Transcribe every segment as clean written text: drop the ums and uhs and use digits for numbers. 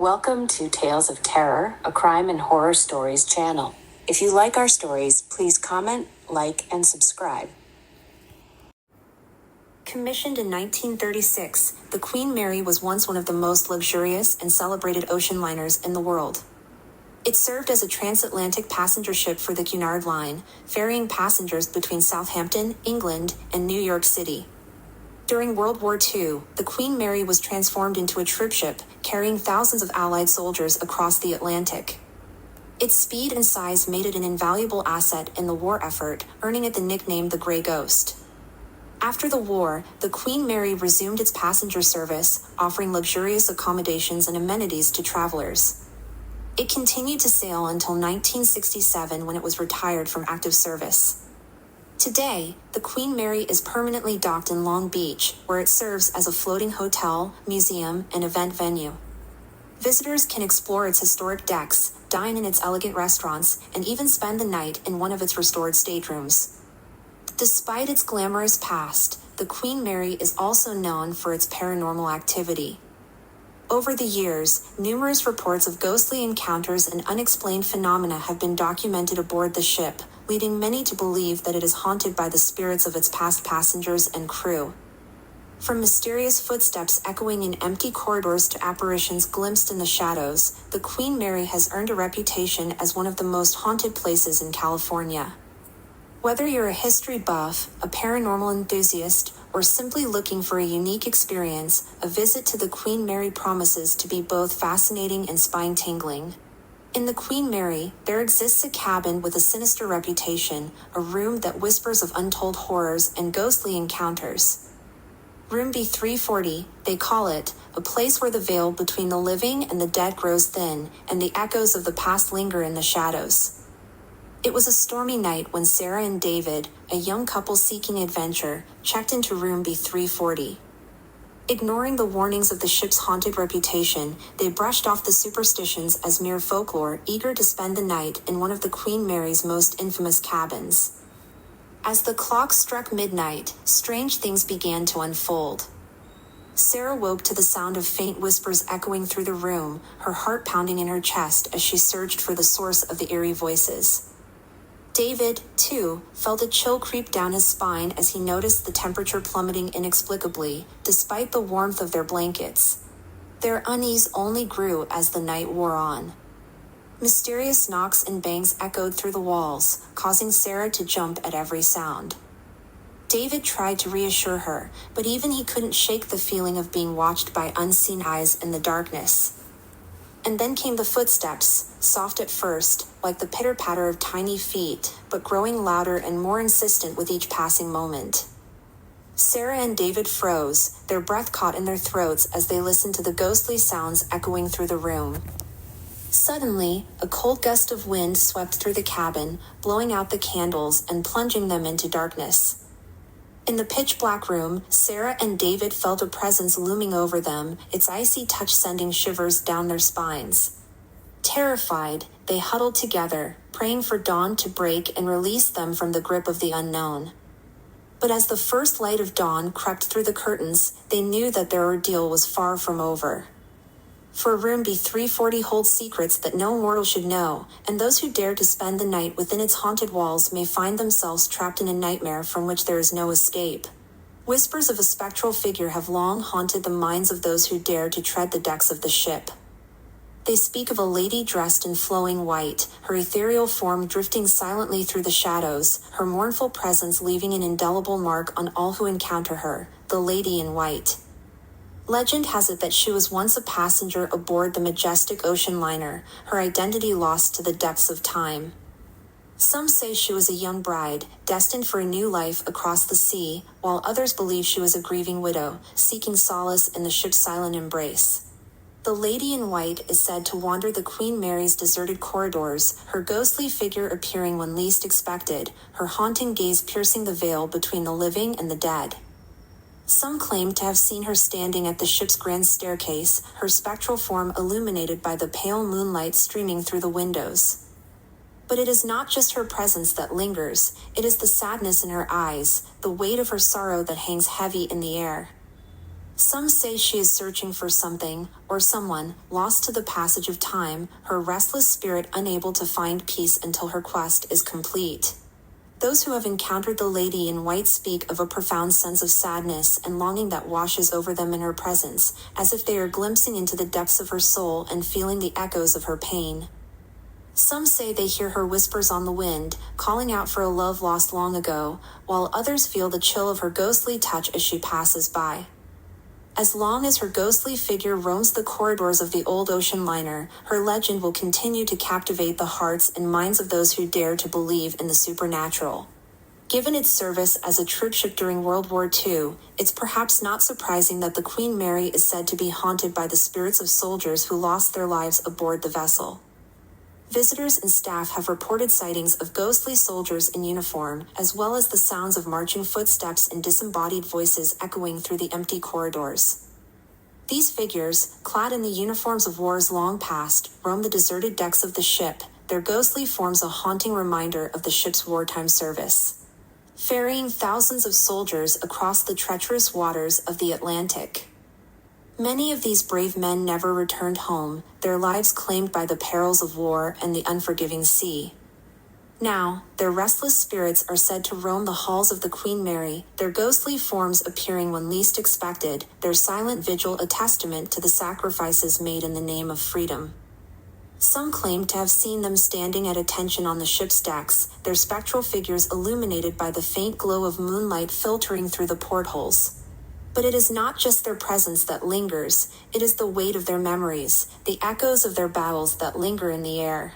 Welcome to Tales of Terror, a crime and horror stories channel. If you like our stories, please comment, like, and subscribe. Commissioned in 1936, the Queen Mary was once one of the most luxurious and celebrated ocean liners in the world. It served as a transatlantic passenger ship for the Cunard Line, ferrying passengers between Southampton, England, and New York City. During World War II, the Queen Mary was transformed into a troopship, carrying thousands of Allied soldiers across the Atlantic. Its speed and size made it an invaluable asset in the war effort, earning it the nickname the Grey Ghost. After the war, the Queen Mary resumed its passenger service, offering luxurious accommodations and amenities to travelers. It continued to sail until 1967 when it was retired from active service. Today, the Queen Mary is permanently docked in Long Beach, where it serves as a floating hotel, museum, and event venue. Visitors can explore its historic decks, dine in its elegant restaurants, and even spend the night in one of its restored staterooms. Despite its glamorous past, the Queen Mary is also known for its paranormal activity. Over the years, numerous reports of ghostly encounters and unexplained phenomena have been documented aboard the ship, leading many to believe that it is haunted by the spirits of its past passengers and crew. From mysterious footsteps echoing in empty corridors to apparitions glimpsed in the shadows, the Queen Mary has earned a reputation as one of the most haunted places in California. Whether you're a history buff, a paranormal enthusiast, or simply looking for a unique experience, a visit to the Queen Mary promises to be both fascinating and spine-tingling. In the Queen Mary, there exists a cabin with a sinister reputation, a room that whispers of untold horrors and ghostly encounters. Room B340, they call it, a place where the veil between the living and the dead grows thin, and the echoes of the past linger in the shadows. It was a stormy night when Sarah and David, a young couple seeking adventure, checked into room B340. Ignoring the warnings of the ship's haunted reputation, they brushed off the superstitions as mere folklore, eager to spend the night in one of the Queen Mary's most infamous cabins. As the clock struck midnight, strange things began to unfold. Sarah woke to the sound of faint whispers echoing through the room, her heart pounding in her chest as she searched for the source of the eerie voices. David, too, felt a chill creep down his spine as he noticed the temperature plummeting inexplicably, despite the warmth of their blankets. Their unease only grew as the night wore on. Mysterious knocks and bangs echoed through the walls, causing Sarah to jump at every sound. David tried to reassure her, but even he couldn't shake the feeling of being watched by unseen eyes in the darkness. And then came the footsteps, soft at first, like the pitter-patter of tiny feet, but growing louder and more insistent with each passing moment. Sarah and David froze, their breath caught in their throats as they listened to the ghostly sounds echoing through the room. Suddenly, a cold gust of wind swept through the cabin, blowing out the candles and plunging them into darkness. In the pitch-black room, Sarah and David felt a presence looming over them, its icy touch sending shivers down their spines. Terrified, they huddled together, praying for dawn to break and release them from the grip of the unknown. But as the first light of dawn crept through the curtains, they knew that their ordeal was far from over. For room B340 holds secrets that no mortal should know, and those who dare to spend the night within its haunted walls may find themselves trapped in a nightmare from which there is no escape. Whispers of a spectral figure have long haunted the minds of those who dare to tread the decks of the ship. They speak of a lady dressed in flowing white, her ethereal form drifting silently through the shadows, her mournful presence leaving an indelible mark on all who encounter her, the Lady in White. Legend has it that she was once a passenger aboard the majestic ocean liner, her identity lost to the depths of time. Some say she was a young bride, destined for a new life across the sea, while others believe she was a grieving widow, seeking solace in the ship's silent embrace. The Lady in White is said to wander the Queen Mary's deserted corridors, her ghostly figure appearing when least expected, her haunting gaze piercing the veil between the living and the dead. Some claim to have seen her standing at the ship's grand staircase, her spectral form illuminated by the pale moonlight streaming through the windows. But it is not just her presence that lingers, it is the sadness in her eyes, the weight of her sorrow that hangs heavy in the air. Some say she is searching for something, or someone, lost to the passage of time, her restless spirit unable to find peace until her quest is complete. Those who have encountered the lady in white speak of a profound sense of sadness and longing that washes over them in her presence, as if they are glimpsing into the depths of her soul and feeling the echoes of her pain. Some say they hear her whispers on the wind, calling out for a love lost long ago, while others feel the chill of her ghostly touch as she passes by. As long as her ghostly figure roams the corridors of the old ocean liner, her legend will continue to captivate the hearts and minds of those who dare to believe in the supernatural. Given its service as a troopship during World War II, it's perhaps not surprising that the Queen Mary is said to be haunted by the spirits of soldiers who lost their lives aboard the vessel. Visitors and staff have reported sightings of ghostly soldiers in uniform, as well as the sounds of marching footsteps and disembodied voices echoing through the empty corridors. These figures, clad in the uniforms of wars long past, roam the deserted decks of the ship, their ghostly forms a haunting reminder of the ship's wartime service. Ferrying thousands of soldiers across the treacherous waters of the Atlantic. Many of these brave men never returned home, their lives claimed by the perils of war and the unforgiving sea. Now, their restless spirits are said to roam the halls of the Queen Mary, their ghostly forms appearing when least expected, their silent vigil a testament to the sacrifices made in the name of freedom. Some claim to have seen them standing at attention on the ship's decks, their spectral figures illuminated by the faint glow of moonlight filtering through the portholes. But it is not just their presence that lingers, it is the weight of their memories, the echoes of their battles that linger in the air.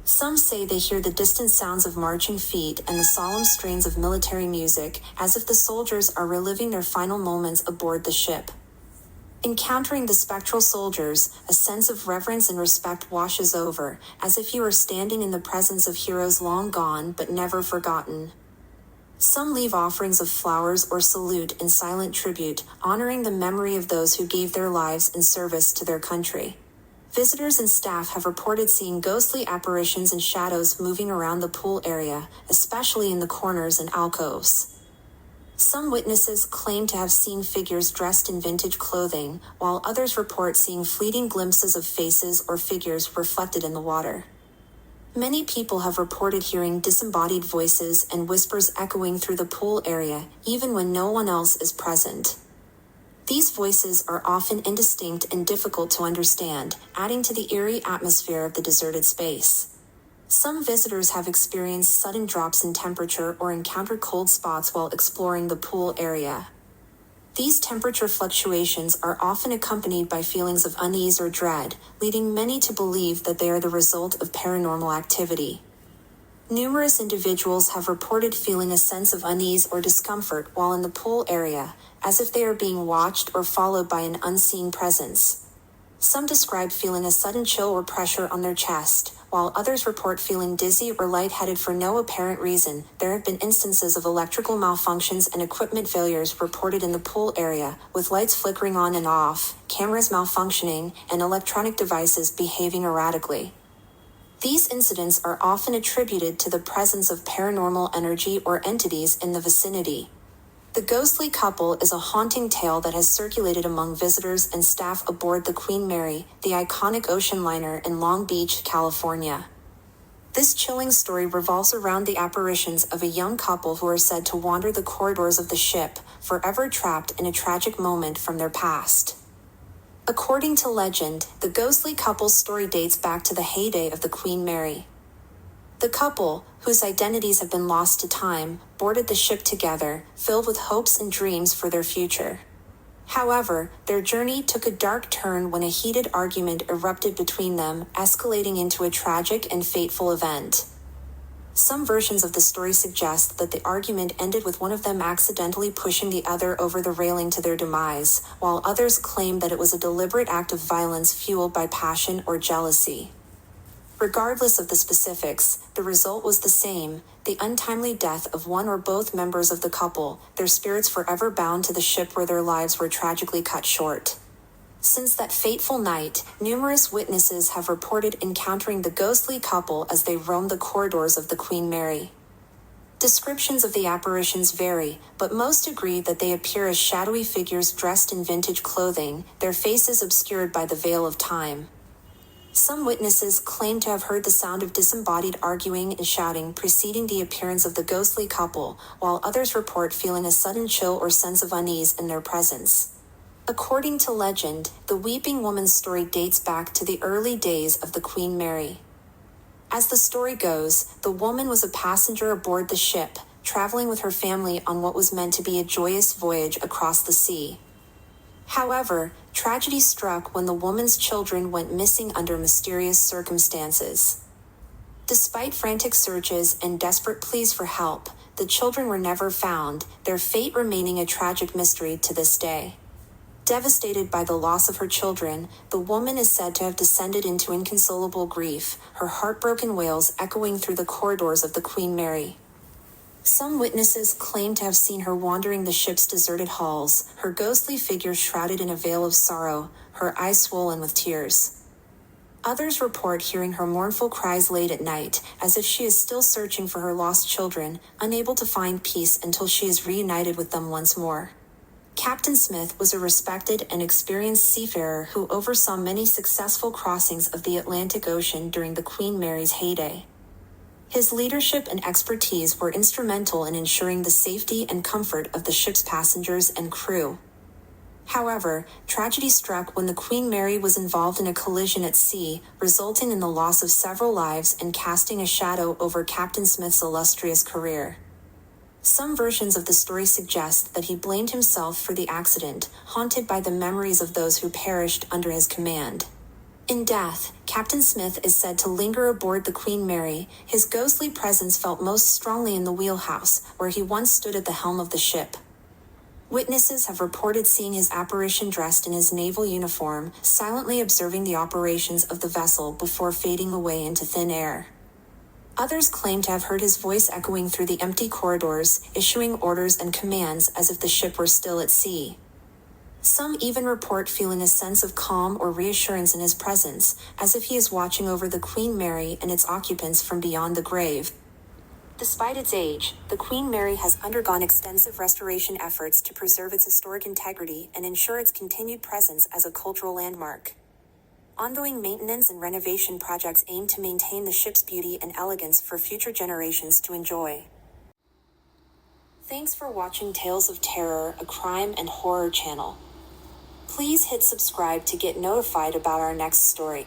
Some say they hear the distant sounds of marching feet and the solemn strains of military music, as if the soldiers are reliving their final moments aboard the ship. Encountering the spectral soldiers, a sense of reverence and respect washes over, as if you are standing in the presence of heroes long gone but never forgotten. Some leave offerings of flowers or salute in silent tribute, honoring the memory of those who gave their lives in service to their country. Visitors and staff have reported seeing ghostly apparitions and shadows moving around the pool area, especially in the corners and alcoves. Some witnesses claim to have seen figures dressed in vintage clothing, while others report seeing fleeting glimpses of faces or figures reflected in the water. Many people have reported hearing disembodied voices and whispers echoing through the pool area, even when no one else is present. These voices are often indistinct and difficult to understand, adding to the eerie atmosphere of the deserted space. Some visitors have experienced sudden drops in temperature or encountered cold spots while exploring the pool area. These temperature fluctuations are often accompanied by feelings of unease or dread, leading many to believe that they are the result of paranormal activity. Numerous individuals have reported feeling a sense of unease or discomfort while in the pool area, as if they are being watched or followed by an unseen presence. Some describe feeling a sudden chill or pressure on their chest, while others report feeling dizzy or lightheaded for no apparent reason. There have been instances of electrical malfunctions and equipment failures reported in the pool area, with lights flickering on and off, cameras malfunctioning, and electronic devices behaving erratically. These incidents are often attributed to the presence of paranormal energy or entities in the vicinity. The ghostly couple is a haunting tale that has circulated among visitors and staff aboard the Queen Mary, the iconic ocean liner in Long Beach, California. This chilling story revolves around the apparitions of a young couple who are said to wander the corridors of the ship, forever trapped in a tragic moment from their past. According to legend, the ghostly couple's story dates back to the heyday of the Queen Mary. The couple, whose identities have been lost to time, boarded the ship together, filled with hopes and dreams for their future. However, their journey took a dark turn when a heated argument erupted between them, escalating into a tragic and fateful event. Some versions of the story suggest that the argument ended with one of them accidentally pushing the other over the railing to their demise, while others claim that it was a deliberate act of violence fueled by passion or jealousy. Regardless of the specifics, the result was the same: the untimely death of one or both members of the couple, their spirits forever bound to the ship where their lives were tragically cut short. Since that fateful night, numerous witnesses have reported encountering the ghostly couple as they roamed the corridors of the Queen Mary. Descriptions of the apparitions vary, but most agree that they appear as shadowy figures dressed in vintage clothing, their faces obscured by the veil of time. Some witnesses claim to have heard the sound of disembodied arguing and shouting preceding the appearance of the ghostly couple, while others report feeling a sudden chill or sense of unease in their presence. According to legend, the weeping woman's story dates back to the early days of the Queen Mary. As the story goes, the woman was a passenger aboard the ship, traveling with her family on what was meant to be a joyous voyage across the sea. However, tragedy struck when the woman's children went missing under mysterious circumstances. Despite frantic searches and desperate pleas for help, the children were never found, their fate remaining a tragic mystery to this day. Devastated by the loss of her children, the woman is said to have descended into inconsolable grief, her heartbroken wails echoing through the corridors of the Queen Mary. Some witnesses claim to have seen her wandering the ship's deserted halls, her ghostly figure shrouded in a veil of sorrow, her eyes swollen with tears. Others report hearing her mournful cries late at night, as if she is still searching for her lost children, unable to find peace until she is reunited with them once more. Captain Smith was a respected and experienced seafarer who oversaw many successful crossings of the Atlantic Ocean during the Queen Mary's heyday. His leadership and expertise were instrumental in ensuring the safety and comfort of the ship's passengers and crew. However, tragedy struck when the Queen Mary was involved in a collision at sea, resulting in the loss of several lives and casting a shadow over Captain Smith's illustrious career. Some versions of the story suggest that he blamed himself for the accident, haunted by the memories of those who perished under his command. In death, Captain Smith is said to linger aboard the Queen Mary, his ghostly presence felt most strongly in the wheelhouse, where he once stood at the helm of the ship. Witnesses have reported seeing his apparition dressed in his naval uniform, silently observing the operations of the vessel before fading away into thin air. Others claim to have heard his voice echoing through the empty corridors, issuing orders and commands as if the ship were still at sea. Some even report feeling a sense of calm or reassurance in his presence, as if he is watching over the Queen Mary and its occupants from beyond the grave. Despite its age, the Queen Mary has undergone extensive restoration efforts to preserve its historic integrity and ensure its continued presence as a cultural landmark. Ongoing maintenance and renovation projects aim to maintain the ship's beauty and elegance for future generations to enjoy. Thanks for watching Tales of Terror, a crime and horror channel. Please hit subscribe to get notified about our next story.